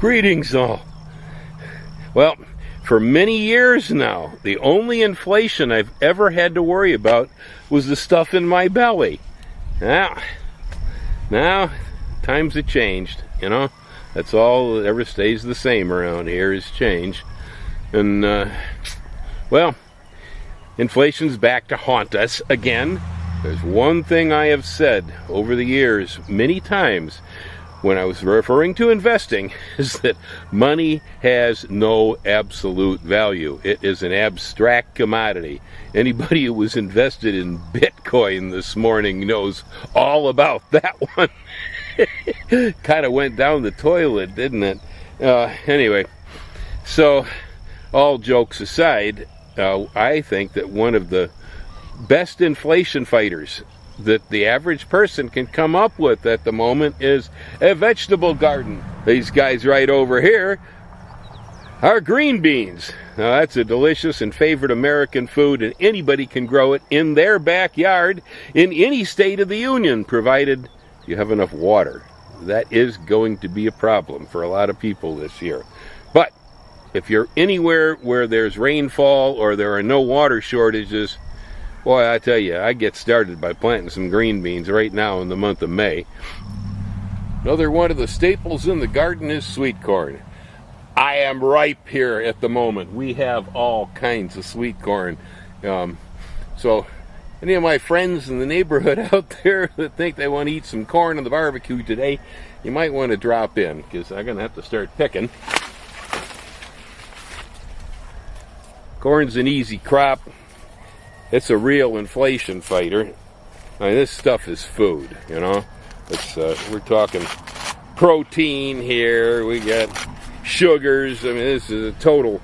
Greetings all. Well, for many years now, the only inflation I've ever had to worry about was the stuff in my belly. Now, times have changed, you know. That's all that ever stays the same around here is change. And, well, inflation's back to haunt us again. There's one thing I have said over the years many times when I was referring to investing is that money has no absolute value. It is an abstract commodity. Anybody who was invested in Bitcoin this morning knows all about that one. Kind of went down the toilet, didn't it? Anyway, so all jokes aside, I think that one of the best inflation fighters that the average person can come up with at the moment is a vegetable garden. These guys right over here are green beans. Now that's a delicious and favorite American food, and anybody can grow it in their backyard in any state of the union, provided you have enough water. That is going to be a problem for a lot of people this year. But if you're anywhere where there's rainfall or there are no water shortages, boy, I tell you, I get started by planting some green beans right now in the month of May. Another one of the staples in the garden is sweet corn. I am ripe here at the moment. We have all kinds of sweet corn. So any of my friends in the neighborhood out there that think they want to eat some corn on the barbecue today, you might want to drop in, because I'm going to have to start picking. Corn's an easy crop. It's a real inflation fighter. I mean, this stuff is food, you know. It's we're talking protein here. We got sugars. I mean, this is a total.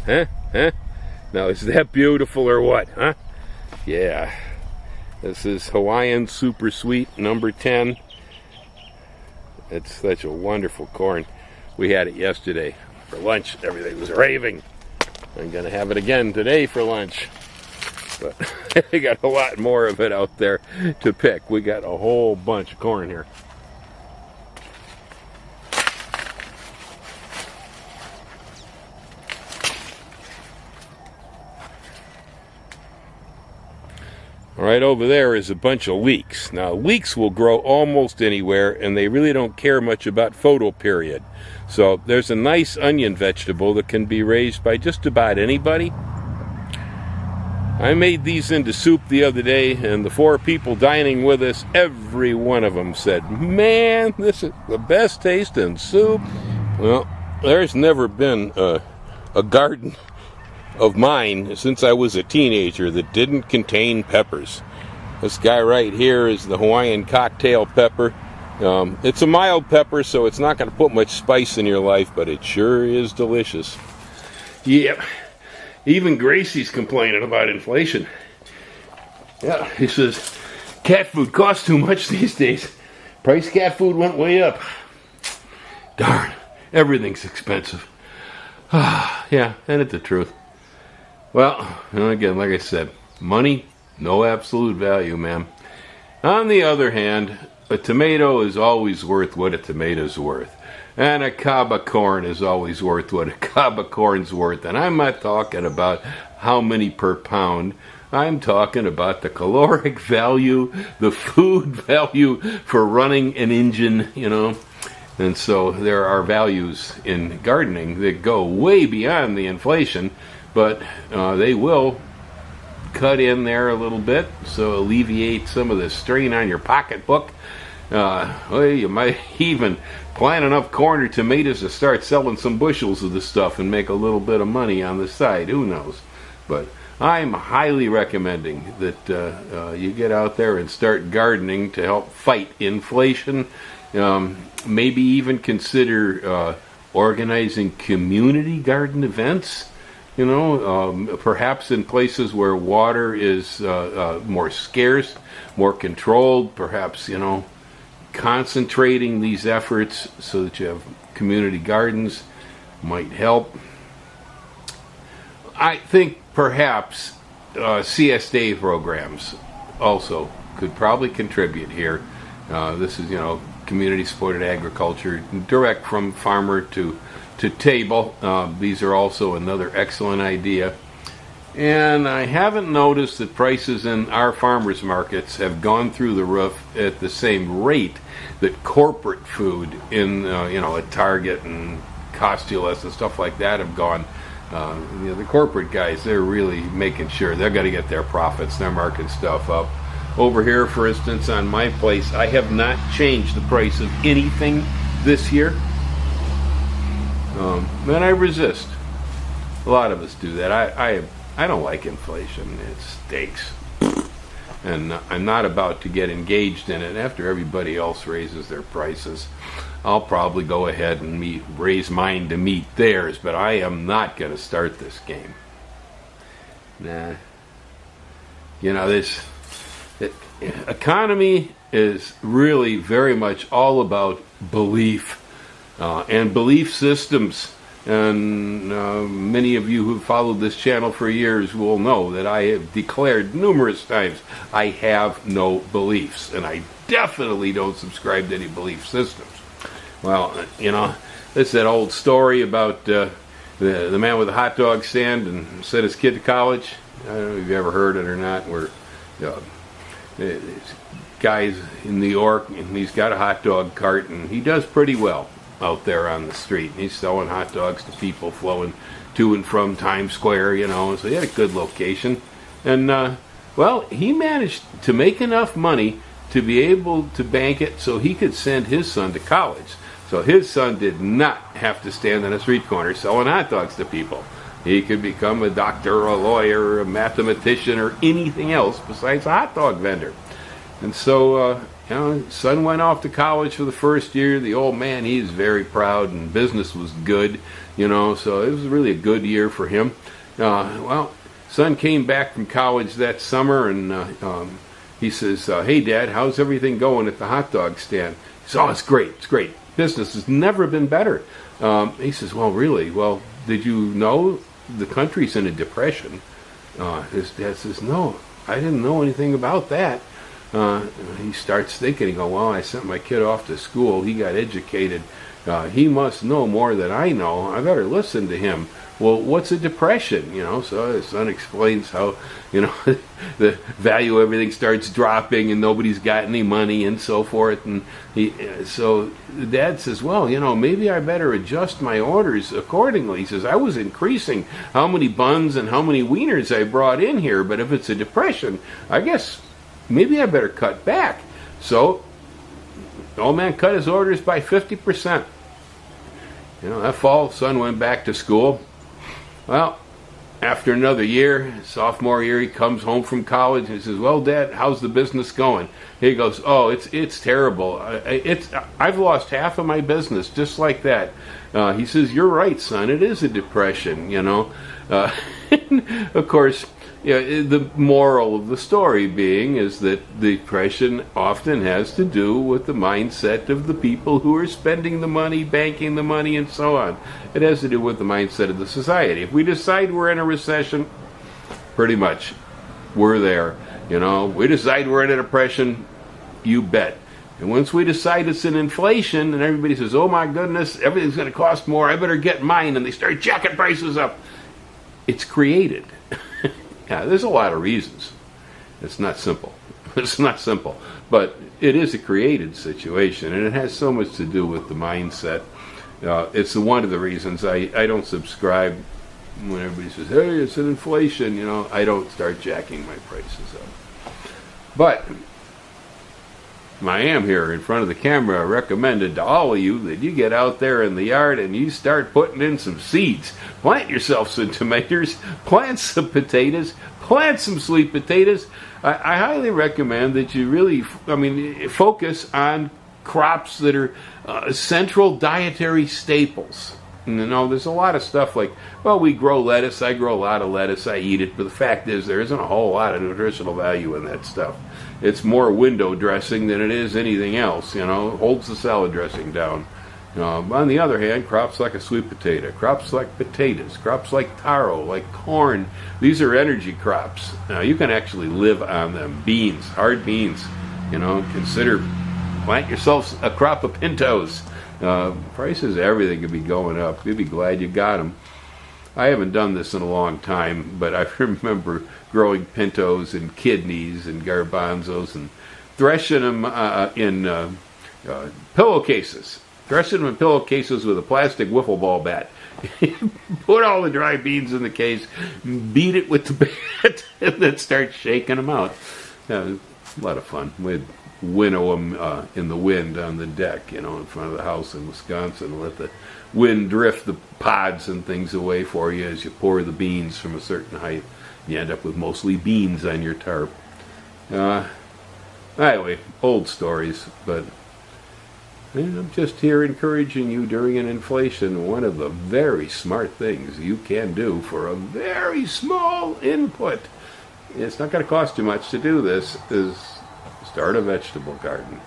Huh? Now, is that beautiful or what? Huh? Yeah. This is Hawaiian Super Sweet number 10. It's such a wonderful corn. We had it yesterday for lunch. Everything was raving. I'm going to have it again today for lunch. But I got a lot more of it out there to pick. We got a whole bunch of corn here. Right over there is a bunch of leeks. Now, leeks will grow almost anywhere, and they really don't care much about photoperiod. So there's a nice onion vegetable that can be raised by just about anybody. I made these into soup the other day, and the 4 people dining with us, every one of them said, "Man, this is the best tasting soup." Well, there's never been a garden of mine since I was a teenager that didn't contain peppers. This guy right here is the Hawaiian cocktail pepper. It's a mild pepper, so it's not going to put much spice in your life, but it sure is delicious. Yep. Even Gracie's complaining about inflation. Yeah, he says cat food costs too much these days. Price cat food went way up. Darn, everything's expensive. Yeah, and it's the truth. Well, again, like I said, money, no absolute value, man. On the other hand, a tomato is always worth what a tomato's worth. And a cob of corn is always worth what a cob of corn's worth. And I'm not talking about how many per pound. I'm talking about the caloric value, the food value for running an engine, you know. And so there are values in gardening that go way beyond the inflation. But they will cut in there a little bit, so alleviate some of the strain on your pocketbook. Well, you might even plant enough corn or tomatoes to start selling some bushels of the stuff and make a little bit of money on the side. Who knows? But I'm highly recommending that you get out there and start gardening to help fight inflation. Maybe even consider organizing community garden events. You know, perhaps in places where water is more scarce, more controlled, perhaps, you know, concentrating these efforts so that you have community gardens might help. I think perhaps CSA programs also could probably contribute here. This is, community-supported agriculture, direct from farmer to table. These are also another excellent idea. And I haven't noticed that prices in our farmers markets have gone through the roof at the same rate that corporate food in, at Target and Costulus and stuff like that have gone. The corporate guys, they're really making sure they've got to get their profits. They're marking stuff up. Over here, for instance, on my place, I have not changed the price of anything this year. And I resist. A lot of us do that. I don't like inflation. It stinks. And I'm not about to get engaged in it. After everybody else raises their prices, I'll probably go ahead and raise mine to meet theirs, but I am not going to start this game. Nah. This economy is really very much all about belief and belief systems. And many of you who've followed this channel for years will know that I have declared numerous times I have no beliefs, and I definitely don't subscribe to any belief systems. Well, it's that old story about the man with the hot dog stand and sent his kid to college. I don't know if you've ever heard it or not, where this guy's in New York, and he's got a hot dog cart, and he does pretty well out there on the street. And he's selling hot dogs to people flowing to and from Times Square, so he had a good location. And, he managed to make enough money to be able to bank it so he could send his son to college. So his son did not have to stand on a street corner selling hot dogs to people. He could become a doctor, or a lawyer, or a mathematician, or anything else besides a hot dog vendor. And so, son went off to college for the first year. The old man, he's very proud, and business was good, so it was really a good year for him. Son came back from college that summer, and he says, hey, Dad, how's everything going at the hot dog stand? He says, oh, it's great. Business has never been better. He says, well, really? Well, did you know the country's in a depression? His dad says, no, I didn't know anything about that. He starts thinking, he goes, well, I sent my kid off to school. He got educated. He must know more than I know. I better listen to him. Well, what's a depression? So his son explains how, the value of everything starts dropping and nobody's got any money and so forth. And so the dad says, well, maybe I better adjust my orders accordingly. He says, I was increasing how many buns and how many wieners I brought in here, but if it's a depression, I guess maybe I better cut back. So the old man cut his orders by 50%. That fall, son went back to school. Well, after another year, sophomore year, he comes home from college and he says, well, Dad, how's the business going? He goes, oh, it's terrible. I've lost half of my business just like that. He says, you're right, son. It is a depression, Of course, the moral of the story being is that depression often has to do with the mindset of the people who are spending the money, banking the money, and so on. It has to do with the mindset of the society. If we decide we're in a recession, pretty much we're there. We decide we're in a depression, you bet. And once we decide it's an inflation and everybody says, oh my goodness, everything's going to cost more, I better get mine, and they start jacking prices up, it's created. Yeah, there's a lot of reasons. It's not simple. But it is a created situation, and it has so much to do with the mindset. It's one of the reasons I don't subscribe when everybody says, hey, it's an inflation. I don't start jacking my prices up. But I am here in front of the camera recommended to all of you that you get out there in the yard and you start putting in some seeds. Plant yourself some tomatoes, plant some plant some sweet potatoes. I highly recommend that you really, focus on crops that are central dietary staples. There's a lot of stuff like, well, we grow lettuce. I grow a lot of lettuce. I eat it. But the fact is, there isn't a whole lot of nutritional value in that stuff. It's more window dressing than it is anything else, holds the salad dressing down. On the other hand, crops like a sweet potato, crops like potatoes, crops like taro, like corn, these are energy crops. Now, you can actually live on them. Beans, hard beans, plant yourself a crop of pintos. Prices of everything could be going up. You'd be glad you got them. I haven't done this in a long time, but I remember growing pintos and kidneys and garbanzos and threshing them in pillowcases. Threshing them in pillowcases with a plastic wiffle ball bat. Put all the dry beans in the case, beat it with the bat, and then start shaking them out. A lot of fun. We'd winnow them in the wind on the deck, in front of the house in Wisconsin, and let the wind drift the pods and things away for you as you pour the beans from a certain height. You end up with mostly beans on your tarp. Anyway, old stories, but I'm just here encouraging you during an inflation. One of the very smart things you can do for a very small input, it's not going to cost you much to do this, is start a vegetable garden.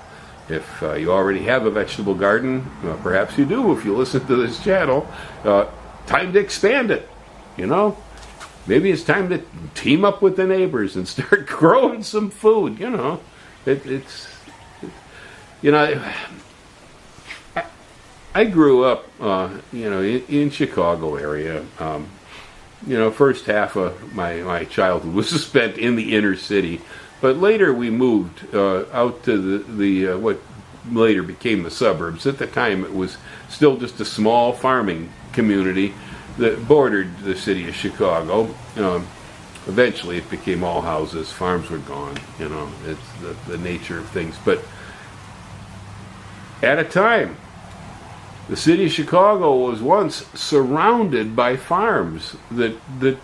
If you already have a vegetable garden, perhaps you do if you listen to this channel, time to expand it. Maybe it's time to team up with the neighbors and start growing some food. I grew up, in Chicago area. First half of my childhood was spent in the inner city, but later we moved out to the what later became the suburbs. At the time, it was still just a small farming community that bordered the city of Chicago. Eventually, it became all houses. Farms were gone. It's the nature of things. But at a time, the city of Chicago was once surrounded by farms that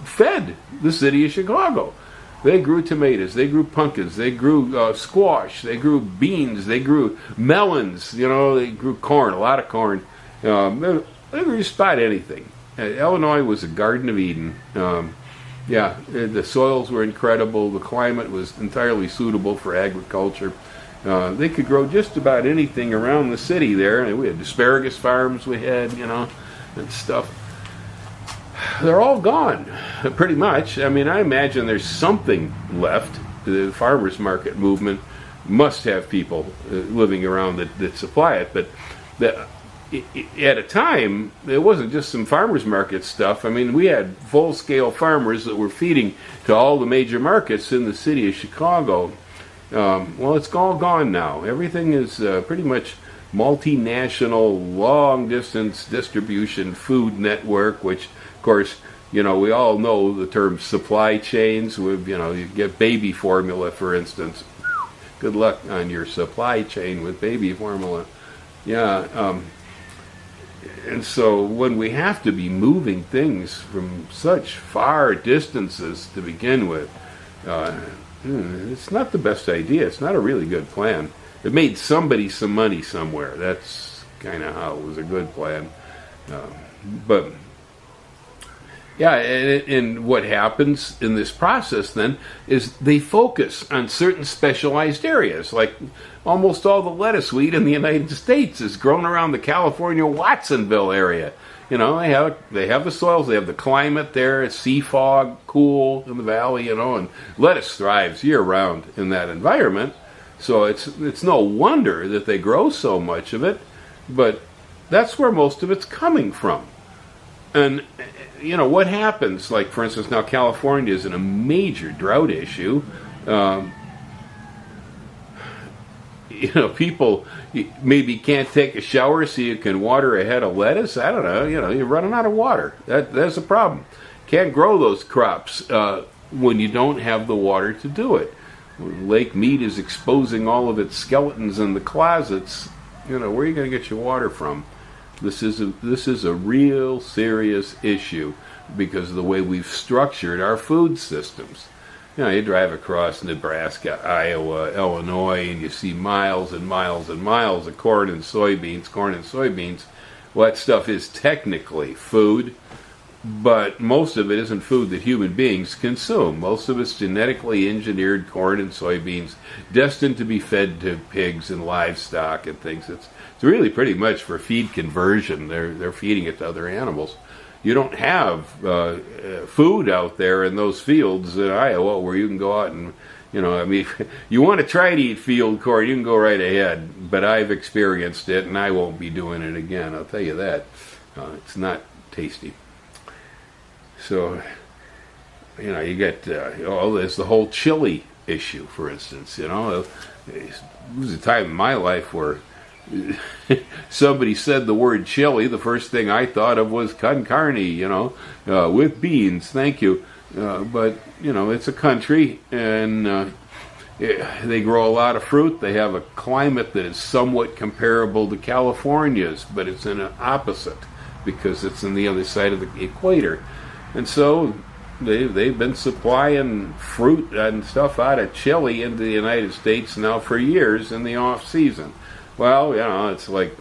fed the city of Chicago. They grew tomatoes, they grew pumpkins, they grew squash, they grew beans, they grew melons, they grew corn, a lot of corn. They grew just about anything. Illinois was a Garden of Eden. The soils were incredible, the climate was entirely suitable for agriculture. They could grow just about anything around the city there. We had asparagus farms and stuff. They're all gone, pretty much. I imagine there's something left. The farmers market movement must have people living around that supply it. But at a time, it wasn't just some farmers market stuff. We had full-scale farmers that were feeding to all the major markets in the city of Chicago. Well, it's all gone now. Everything is pretty much multinational, long-distance distribution food network, which, of course, we all know the term supply chains. You get baby formula, for instance. Good luck on your supply chain with baby formula. And so when we have to be moving things from such far distances to begin with, it's not the best idea. It's not a really good plan. It made somebody some money somewhere. That's kind of how it was a good plan. And what happens in this process then is they focus on certain specialized areas. Like almost all the lettuce wheat in the United States is grown around the California Watsonville area. They have the soils, they have the climate there, it's sea fog, cool in the valley, and lettuce thrives year-round in that environment. So it's no wonder that they grow so much of it, but that's where most of it's coming from. And, what happens, like, for instance, now California is in a major drought issue. People maybe can't take a shower so you can water a head of lettuce. I don't know. You're running out of water. That's a problem. Can't grow those crops when you don't have the water to do it. When Lake Mead is exposing all of its skeletons in the closets, where are you going to get your water from? This is a real serious issue because of the way we've structured our food systems. You drive across Nebraska, Iowa, Illinois, and you see miles and miles and miles of corn and soybeans. Well, that stuff is technically food, but most of it isn't food that human beings consume. Most of it's genetically engineered corn and soybeans destined to be fed to pigs and livestock and things. It's it's really pretty much for feed conversion. They're feeding it to other animals. You don't have food out there in those fields in Iowa where you can go out and, I mean, if you want to try to eat field corn, you can go right ahead. But I've experienced it, and I won't be doing it again. I'll tell you that. It's not tasty. So, you get there's the whole chili issue, for instance. There was a time in my life where somebody said the word chili, the first thing I thought of was con carne, with beans, thank you. But, it's a country, and they grow a lot of fruit. They have a climate that is somewhat comparable to California's, but it's in an opposite because it's on the other side of the equator. And so they've been supplying fruit and stuff out of Chile into the United States now for years in the off season. Well, it's like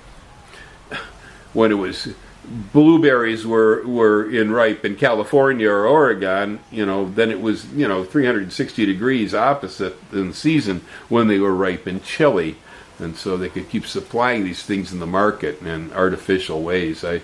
when it was blueberries were ripe in California or Oregon, then it was 360 degrees opposite in the season when they were ripe in Chile, and so they could keep supplying these things in the market in artificial ways. I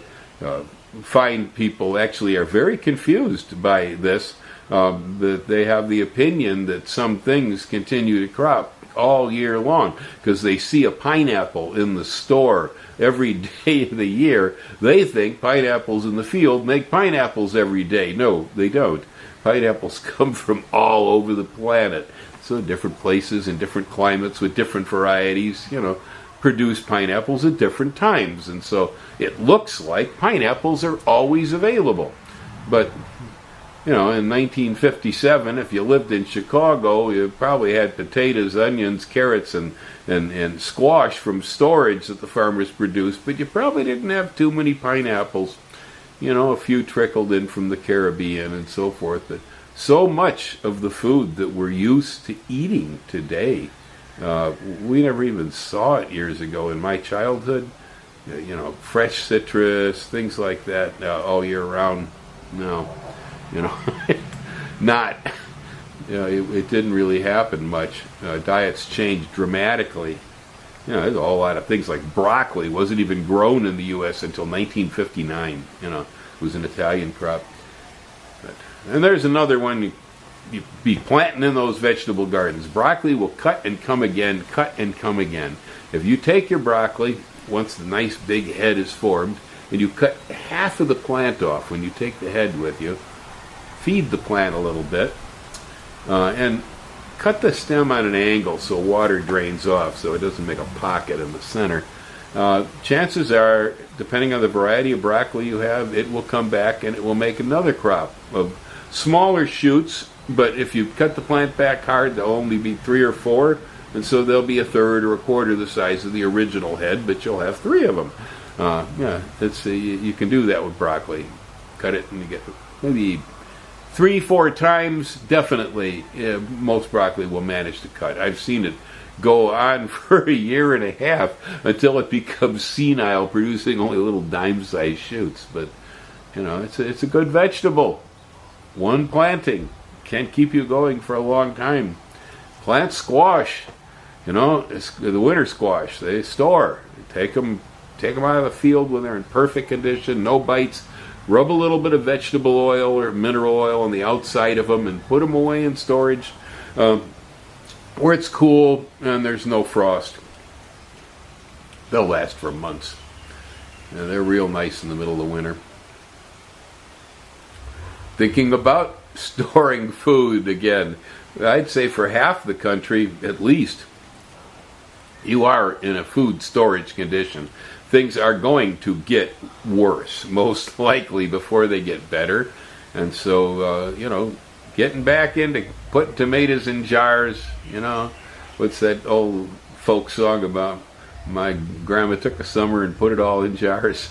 find people actually are very confused by this, that they have the opinion that some things continue to crop all year long because they see a pineapple in the store every day of the year. They think pineapples in the field make pineapples every day. No, they don't. Pineapples come from all over the planet. So different places and different climates with different varieties, produce pineapples at different times. And so it looks like pineapples are always available. But in 1957, if you lived in Chicago, you probably had potatoes, onions, carrots, and squash from storage that the farmers produced, but you probably didn't have too many pineapples. A few trickled in from the Caribbean and so forth. But so much of the food that we're used to eating today, we never even saw it years ago in my childhood. Fresh citrus, things like that all year round. No. It didn't really happen much. Diets changed dramatically. There's a whole lot of things like broccoli wasn't even grown in the U.S. until 1959. It was an Italian crop. And there's another one you be planting in those vegetable gardens. Broccoli will cut and come again, cut and come again. If you take your broccoli, once the nice big head is formed, and you cut half of the plant off when you take the head with you, feed the plant a little bit, and cut the stem on an angle so water drains off so it doesn't make a pocket in the center. Chances are, depending on the variety of broccoli you have, it will come back and it will make another crop of smaller shoots, but if you cut the plant back hard, there'll only be 3 or 4, and so there'll be a third or a quarter the size of the original head, but you'll have 3 of them. You can do that with broccoli. Cut it and you get maybe 3-4 times, definitely. Most broccoli will manage to cut. I've seen it go on for a year and a half until it becomes senile, producing only little dime-sized shoots. But it's a good vegetable. One planting can keep you going for a long time. Plant squash. It's the winter squash. They store. Take them out of the field when they're in perfect condition, no bites. Rub a little bit of vegetable oil or mineral oil on the outside of them and put them away in storage where it's cool and there's no frost. They'll last for months. They're real nice in the middle of the winter. Thinking about storing food again, I'd say for half the country at least, you are in a food storage condition. Things are going to get worse, most likely, before they get better. And so, getting back into putting tomatoes in jars, what's that old folk song about? My grandma took a summer and put it all in jars.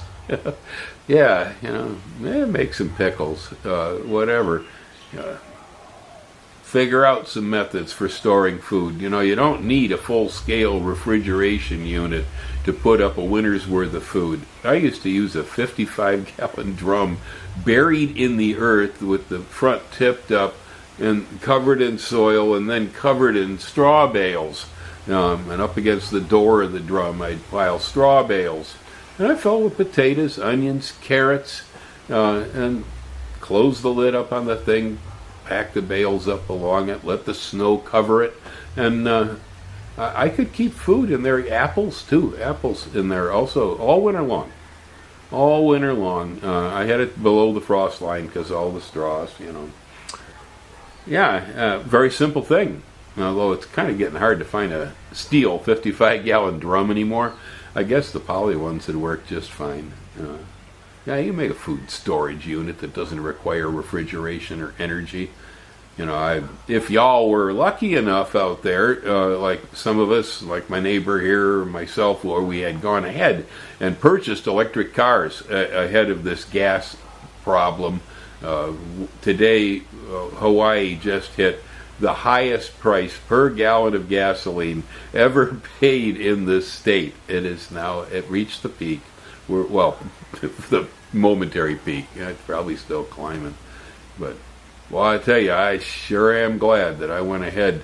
Yeah, make some pickles, whatever. Figure out some methods for storing food. You don't need a full-scale refrigeration unit to put up a winter's worth of food. I used to use a 55-gallon drum buried in the earth with the front tipped up and covered in soil and then covered in straw bales. and up against the door of the drum I'd pile straw bales. And I fill with potatoes, onions, carrots, and close the lid up on the thing, pack the bales up along it, let the snow cover it, and I could keep food in there. Apples too, apples in there also, all winter long. All winter long. I had it below the frost line because all the straws, Yeah, very simple thing. Although it's kind of getting hard to find a steel 55-gallon drum anymore. I guess the poly ones would work just fine. Yeah, you can make a food storage unit that doesn't require refrigeration or energy. If y'all were lucky enough out there, like some of us, like my neighbor here, or myself, where we had gone ahead and purchased electric cars ahead of this gas problem. Today, Hawaii just hit the highest price per gallon of gasoline ever paid in this state. It reached the peak. The momentary peak. It's probably still climbing. But, well, I tell you, I sure am glad that I went ahead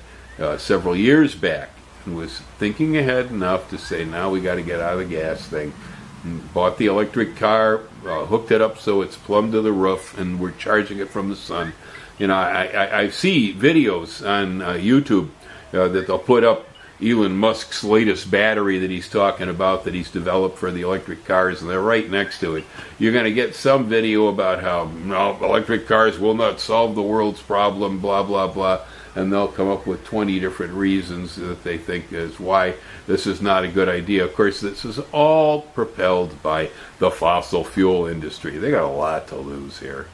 several years back and was thinking ahead enough to say, now we got to get out of the gas thing. And bought the electric car, hooked it up so it's plumb to the roof, and we're charging it from the sun. I see videos on YouTube that they'll put up Elon Musk's latest battery that he's talking about, that he's developed for the electric cars, and they're right next to it. You're going to get some video about how, no, electric cars will not solve the world's problem, blah, blah, blah, and they'll come up with 20 different reasons that they think is why this is not a good idea. Of course, this is all propelled by the fossil fuel industry. They got a lot to lose here,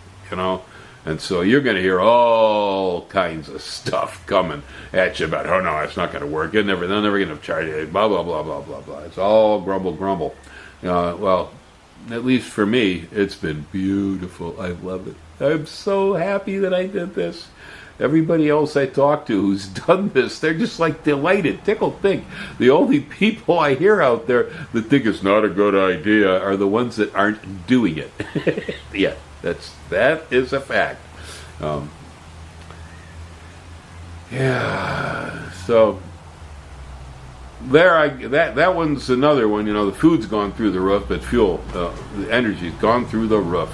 And so you're going to hear all kinds of stuff coming at you about, oh no, it's not going to work. They're never going to charge it. Blah, blah, blah, blah, blah, blah. It's all grumble, grumble. Well, at least for me, it's been beautiful. I love it. I'm so happy that I did this. Everybody else I talk to who's done this, they're just like delighted, tickled pink. The only people I hear out there that think it's not a good idea are the ones that aren't doing it. Yeah. That is a fact. Yeah. So that one's another one. The food's gone through the roof, but the energy's gone through the roof.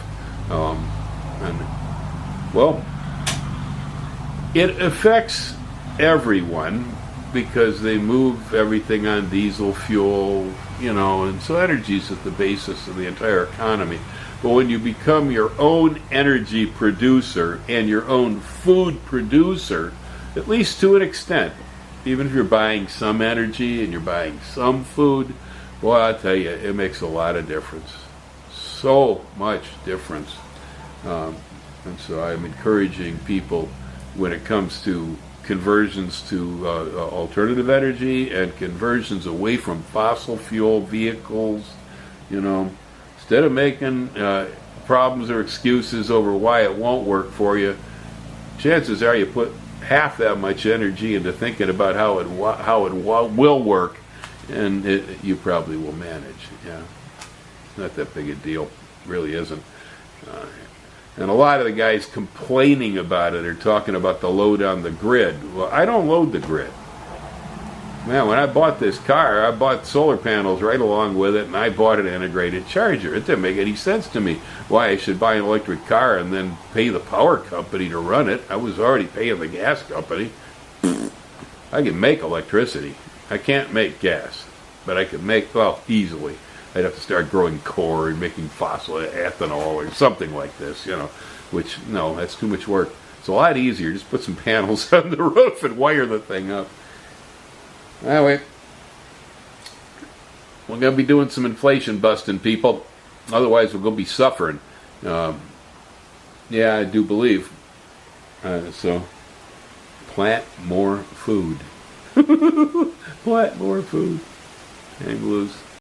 It affects everyone because they move everything on diesel fuel, and so energy's at the basis of the entire economy. But when you become your own energy producer and your own food producer, at least to an extent, even if you're buying some energy and you're buying some food, boy, I tell you, it makes a lot of difference. So much difference. And so I'm encouraging people, when it comes to conversions to alternative energy and conversions away from fossil fuel vehicles, instead of making problems or excuses over why it won't work for you, chances are you put half that much energy into thinking about how it will work, and you probably will manage. Yeah, it's not that big a deal, really isn't. And a lot of the guys complaining about it are talking about the load on the grid. Well, I don't load the grid. Man, when I bought this car, I bought solar panels right along with it, and I bought an integrated charger. It didn't make any sense to me why I should buy an electric car and then pay the power company to run it. I was already paying the gas company. I can make electricity. I can't make gas, but I can make, easily. I'd have to start growing corn, making fossil ethanol or something like this, which, no, that's too much work. It's a lot easier. Just put some panels on the roof and wire the thing up. Anyway, we're going to be doing some inflation busting, people. Otherwise, we're going to be suffering. Yeah, I do believe. So, plant more food. Plant more food. Hang loose.